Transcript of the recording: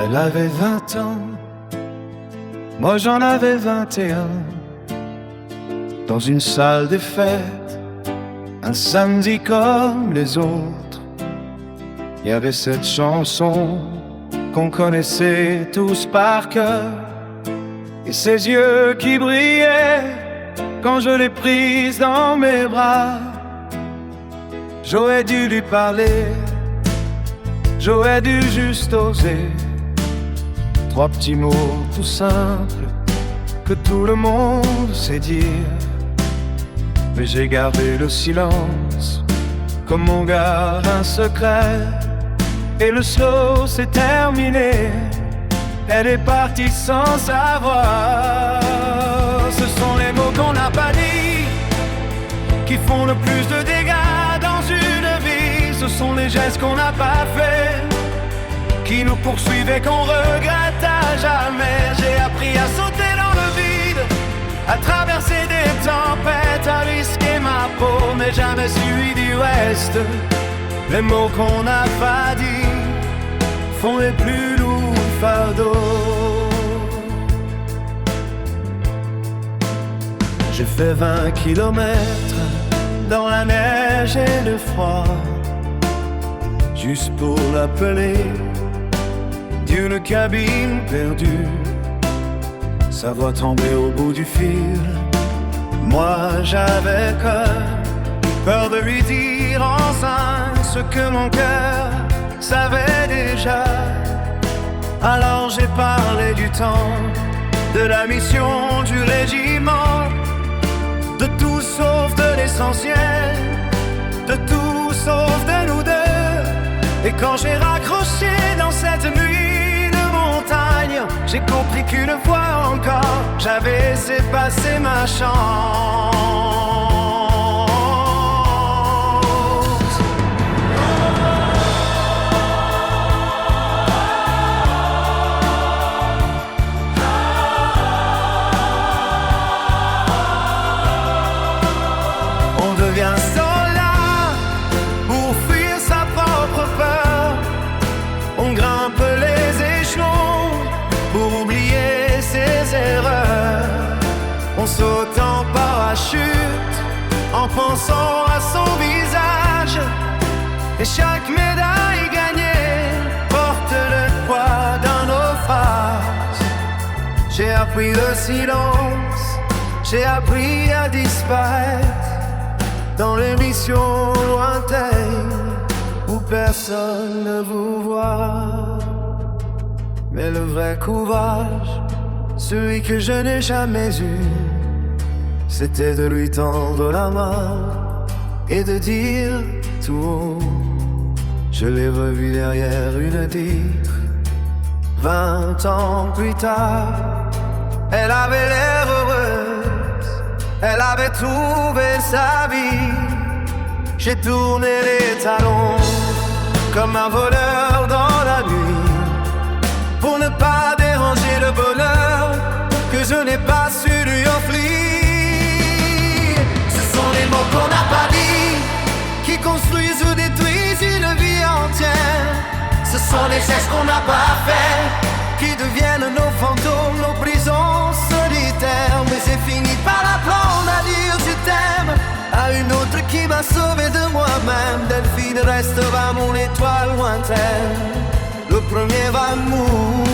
Elle avait 20 ans, moi j'en avais 21. Dans une salle des fêtes, un samedi comme les autres, il y avait cette chanson qu'on connaissait tous par cœur, et ses yeux qui brillaient quand je l'ai prise dans mes bras. J'aurais dû lui parler, j'aurais dû juste oser. Trois petits mots tout simples que tout le monde sait dire. Mais j'ai gardé le silence comme on garde un secret. Et le slow s'est terminé, elle est partie sans savoir. Ce sont les mots qu'on n'a pas dit qui font le plus de dégâts dans une vie. Ce sont les gestes qu'on n'a pas faits qui nous poursuivent et qu'on regrette à jamais. J'ai appris à sauter dans le vide, à traverser des tempêtes, à risquer ma peau, mais jamais suivi du reste. Les mots qu'on n'a pas dit font les plus lourds fardeaux. J'ai fait 20 kilomètres dans la neige et le froid, juste pour l'appeler d'une cabine perdue. Sa voix tremblait au bout du fil. Moi j'avais peur de lui dire enfin ce que mon cœur savait déjà. Alors j'ai parlé du temps, de la mission du régiment, de tout sauf de l'essentiel, de tout sauf de nous deux. Et quand j'ai raccroché dans cette nuit de montagne, j'ai compris qu'une fois encore j'avais laissé passer ma chance. On devient soldat pour fuir sa propre peur. On grimpe les échelons pour oublier ses erreurs. On saute en parachute en pensant à son visage. Et chaque médaille gagnée porte le poids d'un naufrage. J'ai appris le silence, j'ai appris à disparaître dans les missions lointaines où personne ne vous voit. Mais le vrai courage, celui que je n'ai jamais eu, c'était de lui tendre la main et de dire tout haut. Je l'ai revu derrière une vitre 20 ans plus tard. Elle avait l'air heureuse, elle avait trouvé sa vie. J'ai tourné les talons comme un voleur dans la nuit, pour ne pas déranger le bonheur que je n'ai pas su lui offrir. Ce sont les mots qu'on n'a pas dit qui construisent ou détruisent une vie entière. Ce sont les gestes qu'on n'a pas faits qui deviennent nos fantômes, nos prisons solitaires. Mais j'ai fini par apprendre à dire je t'aime à une autre qui m'a sauvé de moi-même. Delphine restera mon étoile lointaine, le premier amour.